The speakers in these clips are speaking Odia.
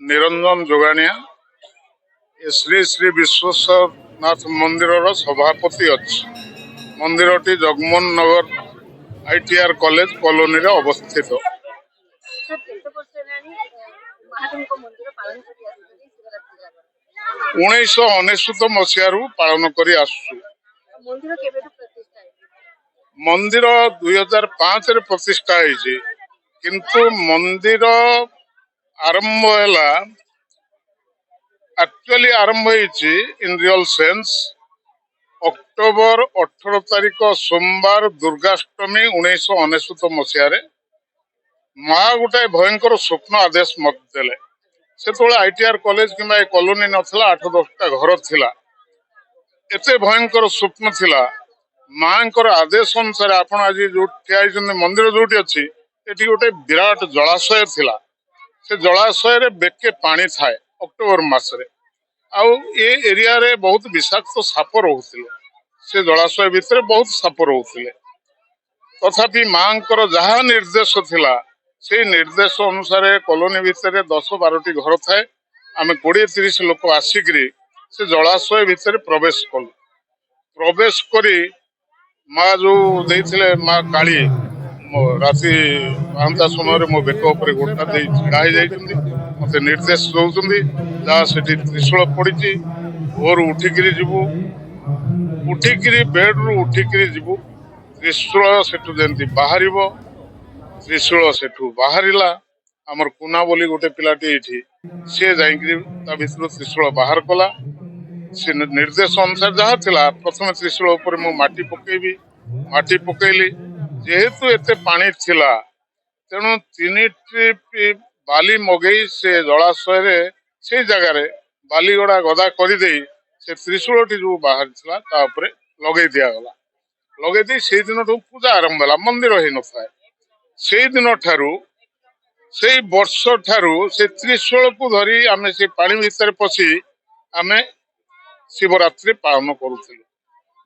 निरंजन जोगाणिया श्री श्री विश्वेश्वरनाथ मंदिर सभापति अच्छी मंदिरटी जगमोहन नगर आईटीआर कॉलेज कॉलोनी रे अवस्थित। सर केते वर्ष हेलानी महादेव मंदिर पालन करी आसुछी शिवरात्रि जागर 1999 मसीहारू पालन करी आसुछु। मंदिर केबेठु प्रतिष्ठा है? मंदिर 2005 रे प्रतिष्ठा होईची, किंतु मंदिर आरंभ हैला एक्चुअली आरंभ होईची इन रियल सेंस अक्टोबर 18 तारिख सोमवार दुर्गाष्टमी 1999 मसीह माँ गोटे भयंकर स्वप्न आदेश मत देले। से आईटीआर कॉलेज कि कॉलोनी नथिला 8-10टा घर थिला। एते भयंकर स्वप्न थिला। माँ आदेश अनुसार आपण आज जो ठिया मंदिर जोटी अच्छी एटी गोटे विराट जलाशय थिला। से जलाशय रे बेके पानी थाए अक्टोबर मासरे आउ ए एरिया रे बहुत विषाक्त साप रोहुथिले। से जलाशय भितर बहुत साप रोहुथिले। तथापि माँकर जहाँ निर्देश थिला से निर्देश अनुसार कॉलोनी भितर 10-12टी घर थाए। आम 20-30 लोक आसिक से जलाशय भितर प्रवेश कलु। प्रवेश करी माँ जो देइथिले माँ काली राति 5टा समय मो बेक उपर गोटा दे छिड़ा हो जाइछन्ती। मते निर्देश दउछन्ती जा सेठी त्रिशूल पड़िछि भोर उठिकिरी जिबु। उठिकिरी बेड रु उठिकिरी जिबु। त्रिशूल सेठु जेंती बाहरिबो। त्रिशूल सेठु बाहरिला। हमर कुना बोली गोटे पिलाटी एठी से जाइकिरी ता भितर त्रिशूल बाहर कला। से निर्देश अनुसार जहाँ थिला प्रथम त्रिशूल ऊपर मु माटी पकेबी। माटी पकेली जेहेतु एते पानी थिला तेणु 3 ट्रिप बाली मगई से जलाशय रे से जगह रे बाली गड़ा गदा कर दे से त्रिशूलटी जो बाहर थिला ता ऊपर लगेई दिया गला। लगेई दे से दिन पूजा आरंभ होला। मंदिर हे न थाए से दिन ठारू से वर्ष ठारू से त्रिशूल को धरी आमे से पानी भीतर पसी आमे शिवरात्रि पालन करूथिलु।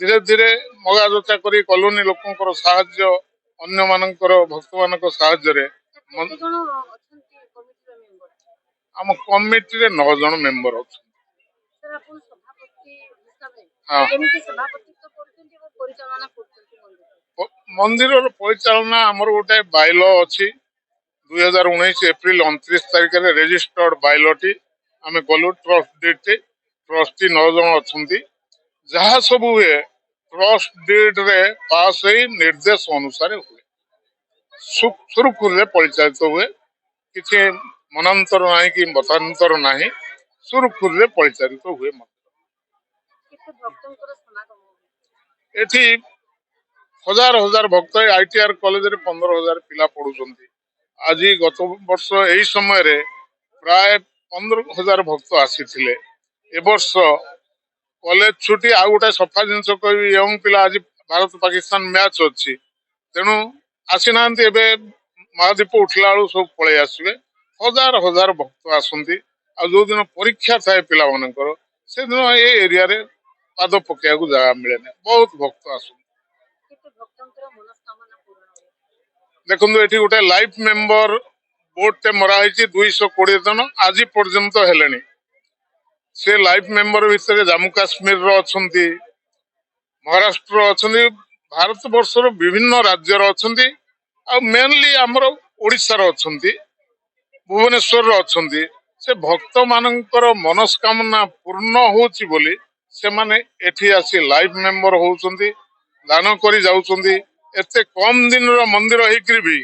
धीरे धीरे मगा जोचा करी कॉलोनी लोकंकर साहाय्य अन्य मानकर भक्त मानक साहाय्य रे केते जण अछंती कमिटी मेंबर? आम कमिटी रे 9 जण मेंबर अछि। सर आपण सभापति हिसाब रे हां केमिति सभापतित्व करछन्ती और परिचालना करछन्ती मंदिर? मंदिर रो परिचालना हमर गोटे बायलो अछि। 2019 एप्रिल 29 तारिख रे रजिस्टर्ड बायलोटी आमे कलु ट्रस्ट डीड ट्रस्टी 9 जण अछंती। जहाँ सब हुए ट्रस्ट डीड रे पास होई निर्देश अनुसार हुए सुरखुर परिचालित हुए। किसी मनांतर नहीं कि मतांतर नहीं सुरखुर परिचालित हुए। केते भक्तंकर समागम? एठी हजार हजार भक्त आईटीआर कॉलेज रे 15,000 पिला पढ़ुचंती। आज गत वर्ष यही समय रे प्राय 15,000 भक्त आसीथिले। ए वर्ष कॉलेज छुट्टी आ गोटे सफा जिनस कह यंग पिला आज भारत पाकिस्तान मैच अच्छी तेणु आसी ना महादीप उठला बेलू सब पलि आसवे। हजार हजार भक्त आसती। जो दिन परीक्षा थाए पिला मानकर से दिन ए एरिया रे पाद पकड़ा जगह मिले ना। बहुत भक्त आस देखु ये गोटे लाइफ मेंबर बोर्ड मराई 220 जन आज पर्यंत हेले। से लाइफ मेंबर भितर जम्मू काश्मीर अच्छी महाराष्ट्र अच्छी भारत वर्षर विभिन्न राज्यर अच्छी मेनली आमर ओडिशार अच्छी भुवनेश्वर अच्छी। से भक्त मानकर मनस्कामना पूर्ण होची बोली से माने एठी आसी लाइफ मेंबर होउछंती दान करी जाउछंती। एते कम दिन रो मंदिर हेकरी भी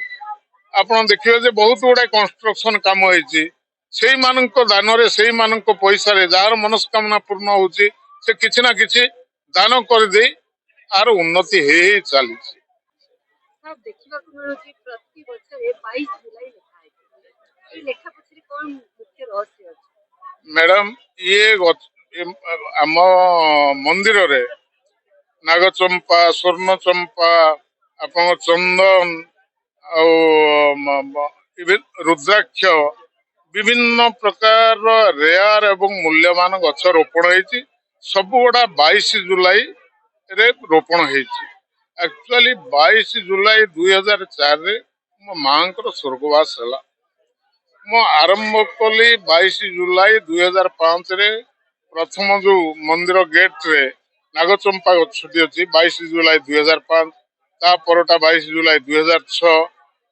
आपण देखियो जे बहुत गुडा कंस्ट्रक्शन काम होईची। सेई मानक दान रे सेई मानक पैसा रे जार मनस्कामना पूर्ण होची से किछि ना किछि दान कर दे आर उन्नति हे चली। सर देखिबा को मिलुची प्रति वर्ष 22 जुलाई लिखा है। ए लेखा पछरी कोन मुख्य रहस्य अछि? मैडम ये आम मंदिर रे नागचंपा स्वर्ण चंपा आपन चंदन रुद्राक्ष विभिन्न प्रकार रेयर एवं मूल्यवान गछ रोपण होती। सब गुड़ा 22 जुलाई रे रोपण होती। एक्चुअली 22 जुलाई 2004 रे मो माँ स्वर्गवास है। ମୁଁ ଆରମ୍ଭ କଲି 22 ଜୁଲାଇ 2005 ରେ। ପ୍ରଥମ ଯୋଉ ମନ୍ଦିର ଗେଟ୍ ରେ ନାଗଚମ୍ପା ଗଛଟି ଅଛି 22 ଜୁଲାଇ 2005। ତା ପରଟା 22 ଜୁଲାଇ 2006।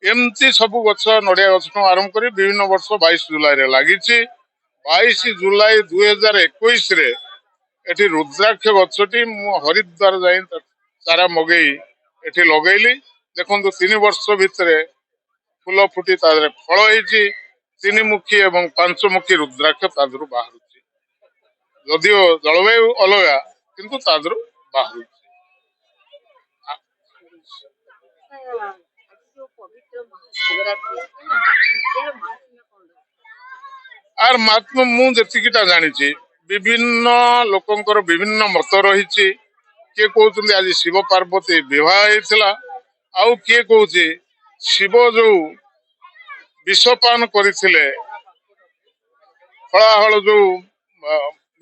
ଏମିତି ସବୁ ଗଛ ନଡିଆ ଗଛଠୁ ଆରମ୍ଭ କରି ବିଭିନ୍ନ ବର୍ଷ 22 ଜୁଲାଇରେ ଲାଗିଛି। 22 ଜୁଲାଇ 2021 ରେ ଏଠି ରୁଦ୍ରାକ୍ଷ ଗଛଟି ମୁଁ ହରିଦ୍ୱାର ଯାଇ ଚାରା ମଗେଇ ଏଠି ଲଗେଇଲି। ଦେଖନ୍ତୁ 3 ବର୍ଷ ଭିତରେ ଫୁଲ ଫୁଟି ତା ଦେହରେ ଫଳ ହେଇଛି। 3 ମୁଖୀ ଏବଂ 5 ମୁଖୀ ରୁଦ୍ରାକ୍ଷ ତା ଦେହରୁ ବାହାରୁଛି। ଯଦିଓ ଜଳବାୟୁ ଅଲଗା କିନ୍ତୁ ତା ଦେହରୁ ବାହାରୁଛି। ଆଜି ଯୋଉ ପବିତ୍ର ମହାଶିବରାତ୍ରି ଏହାର ମାହାତ୍ମ୍ୟ କଣ ରହିଛି? ଆର ମାତ୍ମ ମୁଁ ଯେତିକିଟା ଜାଣିଛି ବିଭିନ୍ନ ଲୋକଙ୍କର ବିଭିନ୍ନ ମତ ରହିଛି। କିଏ କହୁଛନ୍ତି ଆଜି ଶିବ ପାର୍ବତୀ ବିବାହ ହେଇଥିଲା, ଆଉ କିଏ କହୁଛି ଶିବ ଯୋଉ ବିଷପାନ କରିଥିଲେ, ହଳାହଳ ଯୋଉ ଅ,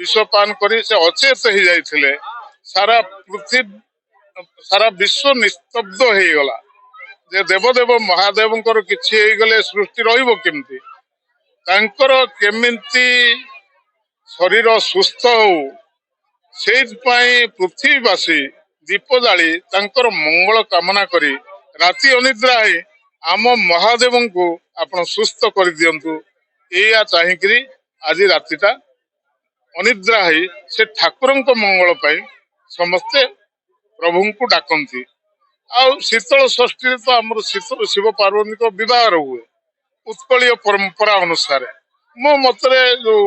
ବିଷପାନ କରି ସେ ଅଚେତ ହେଇଯାଇଥିଲେ, ସାରା ପୃଥିବୀ ସାରା ବିଶ୍ୱ ନିସ୍ତବ୍ଧ ହେଇଗଲା। ଯେ ଦେବଦେବ ମହାଦେବଙ୍କର କିଛି ହେଇଗଲେ ସୃଷ୍ଟି ରହିବ କେମିତି? ତାଙ୍କର କେମିତି ଶରୀର ସୁସ୍ଥ ହଉ ସେଇଥିପାଇଁ ପୃଥିବୀବାସୀ ଦୀପ ଜାଳି ତାଙ୍କର ମଙ୍ଗଳ କାମନା କରି ରାତି ଅନିଦ୍ରା ହେଇ ଆମ ମହାଦେବଙ୍କୁ ଆପଣ ସୁସ୍ଥ କରିଦିଅନ୍ତୁ, ଏଇଆ ଚାହିଁକିରି ଆଜି ରାତିଟା ଅନିଦ୍ରା ହେଇ ସେ ଠାକୁରଙ୍କ ମଙ୍ଗଳ ପାଇଁ ସମସ୍ତେ ପ୍ରଭୁଙ୍କୁ ଡାକନ୍ତି। ଆଉ ଶୀତଳ ଷଷ୍ଠୀରେ ତ ଆମର ଶିବ ପାର୍ବତୀଙ୍କ ବିବାହର ହୁଏ ଉତ୍କଳୀୟ ପରମ୍ପରା ଅନୁସାରେ। ମୋ ମତରେ ଯୋଉ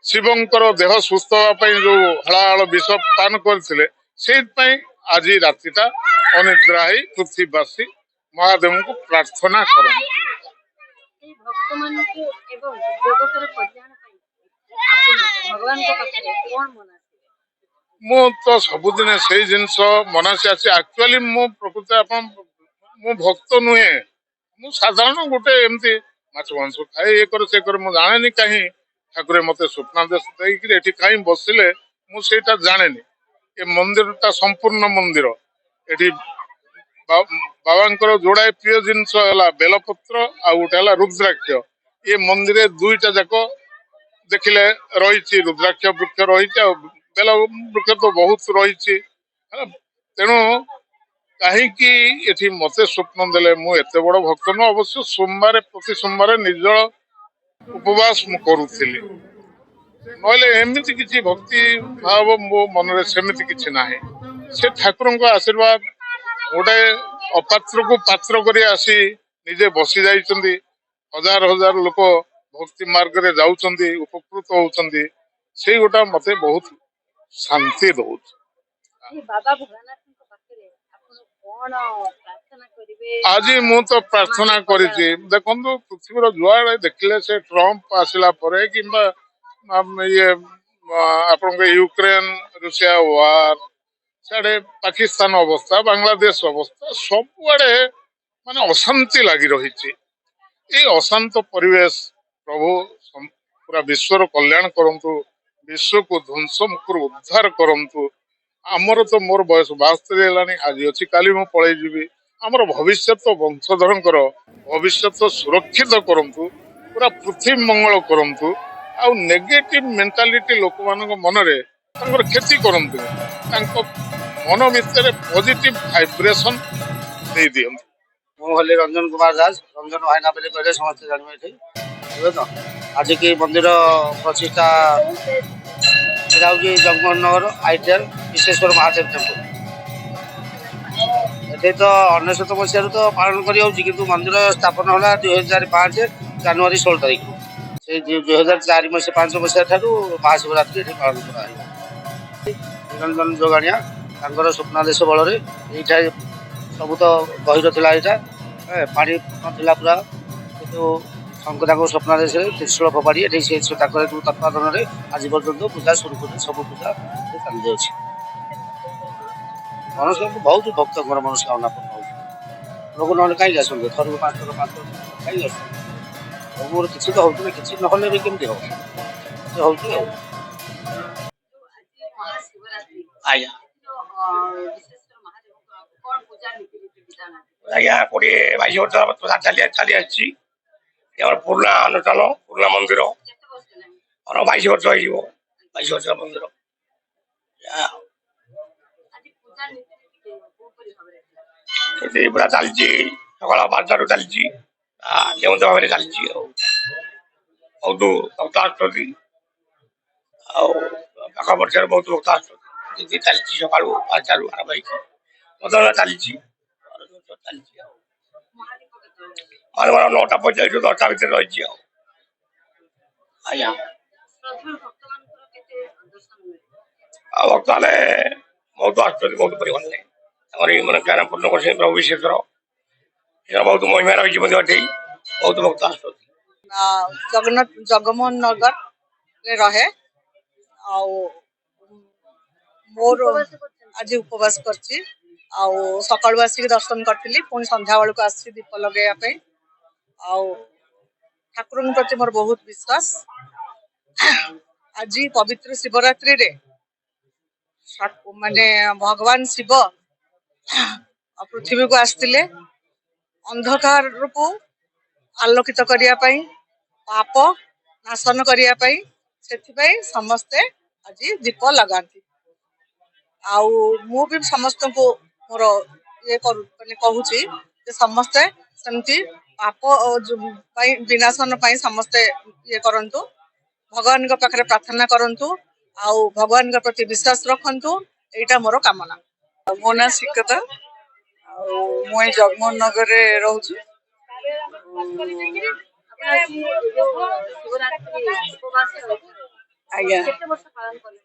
ଶିବଙ୍କର ଦେହ ସୁସ୍ଥ ହେବା ପାଇଁ ଯୋଉ ହଳାହଳ ବିଷ ପାନ କରିଥିଲେ, ସେଇଥିପାଇଁ ଆଜି ରାତିଟା ଅନିଦ୍ରା ହେଇ ପୃଥିବୀବାସୀ ମହାଦେବଙ୍କୁ ପ୍ରାର୍ଥନା କରନ୍ତି। ଏଇ ଭକ୍ତମାନଙ୍କୁ ଏବଂ ଜଗତର କଲ୍ୟାଣ ପାଇଁ ଆପଣ ଭଗବାନଙ୍କ ପାଖରେ କଣ ମନାନ୍ତି? ମୁଁ ତ ସବୁଦିନେ ସେଇ ଜିନିଷ ମନାସି ଅଛି। ଆକ୍ଚୁଆଲି ମୁଁ ପ୍ରକୃତି ମୁଁ ଭକ୍ତ ନୁହେଁ, ମୁଁ ସାଧାରଣ ଗୋଟେ ଏମିତି ମାଛ ମାଂସ ଖାଏ, ଇଏ କରେ ସେ କରେ, ମୁଁ ଜାଣେନି କାହିଁ ଠାକୁର ମତେ ସ୍ୱପ୍ନାଦେଶ ଦେଇକିରି ଏଠି କାହିଁ ବସିଲେ ମୁଁ ସେଇଟା ଜାଣେନି। ଏ ମନ୍ଦିରଟା ସମ୍ପୂର୍ଣ୍ଣ ମନ୍ଦିର। ଏଠି ବାବାଙ୍କର ଯୋଡାଏ ପ୍ରିୟ ଜିନିଷ ହେଲା ବେଲପତ୍ର ଆଉ ଗୋଟେ ହେଲା ରୁଦ୍ରାକ୍ଷ। ଏ ମନ୍ଦିରରେ ଦୁଇଟା ଯାକ ଦେଖିଲେ ରହିଛି, ରୁଦ୍ରାକ୍ଷ ବୃକ୍ଷ ରହିଛି ଆଉ ବେଲ ବୃକ୍ଷ ତ ବହୁତ ରହିଛି ହେଲା। ତେଣୁ କାହିଁକି ଏଠି ମତେ ସ୍ୱପ୍ନ ଦେଲେ? ମୁଁ ଏତେ ବଡ ଭକ୍ତ ନୁହଁ, ଅବଶ୍ୟ ସୋମବାର ପ୍ରତି ସୋମବାର ନିର୍ଜଳ ଉପବାସ ମୁଁ କରୁଥିଲି, ନହେଲେ ଏମିତି କିଛି ଭକ୍ତି ଭାବ ମୋ ମନରେ ସେମିତି କିଛି ନାହିଁ। ସେ ଠାକୁରଙ୍କ ଆଶୀର୍ବାଦ, ଗୋଟେ ଅପାତ୍ରକୁ ପାତ୍ର କରି ଆସି ନିଜେ ବସି ଯାଇଛନ୍ତି। ହଜାର ହଜାର ଲୋକ ଭକ୍ତି ମାର୍ଗରେ ଯାଉଛନ୍ତି, ଉପକୃତ ହଉଛନ୍ତି। ସେଇ ଗୋଟା ମତେ ବହୁତ ଶାନ୍ତି ଦଉଛି। ଏଇ ବାବା ଭୋଳାନାଥଙ୍କ ପାଖରେ ଆପଣ କଣ ପ୍ରାର୍ଥନା କରିବେ? ଆଜି ମୁଁ ତ ପ୍ରାର୍ଥନା କରିଛି, ଦେଖନ୍ତୁ ପୃଥିବୀର ଯୁଆଡେ ଦେଖିଲେ ସେ ଟ୍ରମ୍ପ ଆସିଲା ପରେ କିମ୍ବା ଇଏ ଆପଣଙ୍କ ୟୁକ୍ରେନ ରୁଷିଆ ୱାର, ସିଆଡେ ପାକିସ୍ତାନ ଅବସ୍ଥା, ବାଂଲାଦେଶ ଅବସ୍ଥା, ସବୁଆଡେ ମାନେ ଅଶାନ୍ତି ଲାଗି ରହିଛି। ଏଇ ଅଶାନ୍ତ ପରିବେଶ ପ୍ରଭୁ ପୁରା ବିଶ୍ୱର କଲ୍ୟାଣ କରନ୍ତୁ, ବିଶ୍ୱକୁ ଧ୍ୱଂସ ମୁଖରୁ ଉଦ୍ଧାର କରନ୍ତୁ। ଆମର ତ ମୋର ବୟସ 72 ହେଲାଣି, ଆଜି ଅଛି କାଲି ମୁଁ ପଳେଇ ଯିବି। ଆମର ଭବିଷ୍ୟତ ବଂଶଧରଙ୍କର ଭବିଷ୍ୟତ ସୁରକ୍ଷିତ କରନ୍ତୁ, ପୁରା ପୃଥିବୀ ମଙ୍ଗଳ କରନ୍ତୁ। ଆଉ ନେଗେଟିଭ ମେଣ୍ଟାଲିଟି ଲୋକମାନଙ୍କ ମନରେ ତାଙ୍କର କ୍ଷତି କରନ୍ତୁନି, ତାଙ୍କ ମନ ଭିତରେ ପଜିଟିଭ ଭାଇବ୍ରେସନ ଦେଇ ଦିଅନ୍ତୁ। ମୁଁ ହେଲି ରଞ୍ଜନ କୁମାର ଦାସ, ରଞ୍ଜନ ଭାଇନା ବୋଲି କହିଲେ ସମସ୍ତେ ଜାଣିବେ ଏଠି, ବୁଝିଲେ ତ। ଆଜିକି ମନ୍ଦିର ପ୍ରତିଷ୍ଠା ଏଇଟା ହେଉଛି ଜଗମୋହନ ନଗର ଆଇଟିଆର ବିଶ୍ୱେଶ୍ୱର ମହାଦେବ ଟେମ୍ପଲ। ଏଠି ତ 1999 ମସିହାରୁ ତ ପାଳନ କରି ହେଉଛି, କିନ୍ତୁ ମନ୍ଦିର ସ୍ଥାପନ ହେଲା 2005 ଜାନୁଆରୀ 16 ତାରିଖରୁ। ସେଇ 2004 ମସିହା ଠାରୁ ମହାଶିବରାତ୍ରି ଏଠି ପାଳନ କରାହେବ। ନିରଞ୍ଜନ ଯୋଗାଣିଆ ତାଙ୍କର ସ୍ୱପ୍ନାଦେଶ ବଳରେ ଏଇଟା ସବୁ ତ ଗହିର ଥିଲା, ଏଇଟା ପାଣି ନଥିଲା ପୁରା, କିନ୍ତୁ ତାଙ୍କ ସ୍ୱପ୍ନାଦେଶରେ ତ୍ରିଶୂଳ ଫୋପାଡ଼ି ଏଠି ସେ ତାଙ୍କର ତତ୍ତ୍ୱାବଧାନରେ ଆଜି ପର୍ଯ୍ୟନ୍ତ ପୂଜା ସୁରୁଖୁରୁରେ ସବୁ ପୂଜା ଚାଲିଯାଉଛି। ମନସ୍କାମନା ବହୁତ ଭକ୍ତଙ୍କର ମନସ୍କାମନା ପୂର୍ଣ୍ଣ ହେଉଛି। ଲୋକ ନହେଲେ କାହିଁକି ଆସନ୍ତି? ଥରକୁ 5 ଥର କାହିଁକି ଆସୁଛନ୍ତି? ସବୁର କିଛି ତ ହେଉଛି ନା, କିଛି ନହେଲେ ବି କେମିତି ହେବ? କିଛି ହେଉଛି ଆଉ। ଆଜି ମହାଶିବରାତ୍ରି ଆଜ୍ଞା ବିଶ୍ୱେଶ୍ୱର ମହାଦେବଙ୍କ କଣ ପୂଜା ନୀତି ବିଧାନ? ଆଜ୍ଞା 20-22 ବର୍ଷ ଚାଲି ଆସିଛି। ଆମର ପୁରୁଣା ଅନୁଷ୍ଠାନ ପୁରୁଣା ମନ୍ଦିର କେତେ ବର୍ଷ ହେଲାଣି? ଆମର 22 ବର୍ଷ ହେଇଯିବ 22 ବର୍ଷ ମନ୍ଦିର। ଆଜି ପୂଜା ନୀତି କୋଉପରି ଭାବରେ ହେଲା? ଏଠି ପୁରା ଚାଲିଛି ସକାଳ 5ଟାରୁ ଚାଲିଛି ନିୟମିତ ଭାବରେ ଚାଲିଛି ଆଉ ବହୁତ ଭକ୍ତ ଆସୁଛନ୍ତି ଆଉ ପାଖ ବର୍ଷରେ ବହୁତ ଭକ୍ତ ଆସୁଛନ୍ତି ଏମିତି ଚାଲିଛି ସକାଳୁ 5ଟାରୁ ଆରମ୍ଭ ହେଇକି ମନ୍ଦିର ଚାଲିଛି ଚାଲିଛି ଆଉ ମହାଦୀପ କେତେବେଳେ? ମାନଙ୍କର 9ଟା 45ରୁ 10ଟା ଭିତରେ ରହିଛି ଆଉ ଆଜ୍ଞା। ଶ୍ରଦ୍ଧାଳୁ ଭକ୍ତମାନଙ୍କର କେତେ ଦର୍ଶନ ମିଳେ? ଆଉ ବର୍ତ୍ତମାନ ବହୁତ ଆସୁଛନ୍ତି ବହୁତ ପରିମାଣରେ ଆମର ଏଇ ମାନେ ଜ୍ଞାନ ପୂର୍ଣ୍ଣ କରୁଛନ୍ତି ପ୍ରଭୁ ବିଶ୍ୱର ବହୁତ ମହିମା ରହିଛି ମଧ୍ୟ ଏଠି ବହୁତ ଭକ୍ତ ଆସୁଛନ୍ତି। ଜଗନ୍ନାଥ ଜଗମୋହନ ନଗରରେ ରହେ ଆଉ ମୋର ଉପବାସ କରୁଛନ୍ତି? ଆଜି ଉପବାସ କରିଛି ଆଉ ସକାଳୁ ଆସିକି ଦର୍ଶନ କରିଥିଲି ପୁଣି ସନ୍ଧ୍ୟା ବେଳକୁ ଆସିଛି ଦୀପ ଲଗେଇବା ପାଇଁ ଆଉ ଠାକୁରଙ୍କ ପ୍ରତି ମୋର ବହୁତ ବିଶ୍ୱାସ। ଆଜି ପବିତ୍ର ଶିବରାତ୍ରିରେ ମାନେ ଭଗବାନ ଶିବ ପୃଥିବୀକୁ ଆସିଥିଲେ ଅନ୍ଧକାରକୁ ଆଲୋକିତ କରିବା ପାଇଁ ପାପ ନାଶନ କରିବା ପାଇଁ ସେଥିପାଇଁ ସମସ୍ତେ ଆଜି ଦୀପ ଲଗାନ୍ତି ଆଉ ମୁଁ ବି ସମସ୍ତଙ୍କୁ ମୋର ମାନେ କହୁଛି ଯେ ସମସ୍ତେ ସେମିତି ପାପ ପାଇଁ ବିନାଶନ ପାଇଁ ସମସ୍ତେ କରନ୍ତୁ ଭଗବାନଙ୍କ ପାଖରେ ପ୍ରାର୍ଥନା କରନ୍ତୁ ଆଉ ଭଗବାନଙ୍କ ପ୍ରତି ବିଶ୍ୱାସ ରଖନ୍ତୁ ଏଇଟା ମୋର କାମନା। ମୋ ନାଁ ଶ୍ରୀକତା ଆଉ ମୁଁ ଏଇ ଜଗମୋହନ ନଗରରେ ରହୁଛୁ। ଆପଣ ଆଜି ଯୋଉ ଶିବରାତ୍ରି ଉପବାସ ରହିଥିଲେ ଆଜ୍ଞା କେତେ ବର୍ଷ ପାଳନ କଲେ?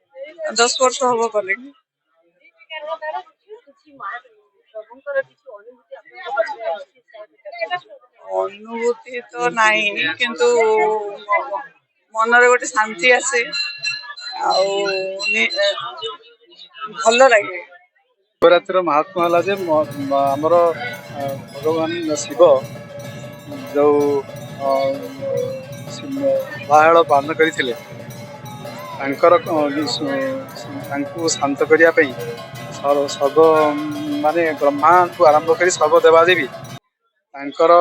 10 ବର୍ଷ ହବ କଲିଣି। କିଛି ପ୍ରଭୁଙ୍କର କିଛି ଅନୁଭୂତି ଆପଣଙ୍କ ପାଖରେ ଅଛି? ଅନୁଭୂତି ତ ନାହିଁ କିନ୍ତୁ ମନରେ ଗୋଟେ ଶାନ୍ତି ଆସେ ଆଉ ଭଲ ଲାଗେ। ଶିବରାତ୍ରିର ମହାତ୍ମା ହେଲା ଯେ ଆମର ଭଗବାନ ଶିବ ଯୋଉ ବାହାଳ ପାଳନ କରିଥିଲେ ତାଙ୍କର ତାଙ୍କୁ ଶାନ୍ତ କରିବା ପାଇଁ ସର୍ବ ମାନେ ବ୍ରହ୍ମାଠୁ ଆରମ୍ଭ କରି ସର୍ବ ଦେବାଦେବୀ ତାଙ୍କର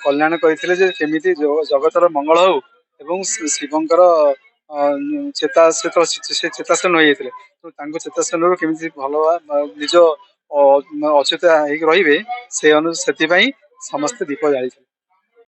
କଲ୍ୟାଣ କରିଥିଲେ ଯେ କେମିତି ଜଗତର ମଙ୍ଗଳ ହଉ ଏବଂ ଶିବଙ୍କର ଚେତାଶୀନ ହୋଇଯାଇଥିଲେ ତାଙ୍କୁ ଚେତାଶୀନରୁ କେମିତି ଭଲ ନିଜ ଅଚେତା ହେଇକି ରହିବେ ସେଥିପାଇଁ ସମସ୍ତେ ଦୀପ ଜାଳିଥିଲେ।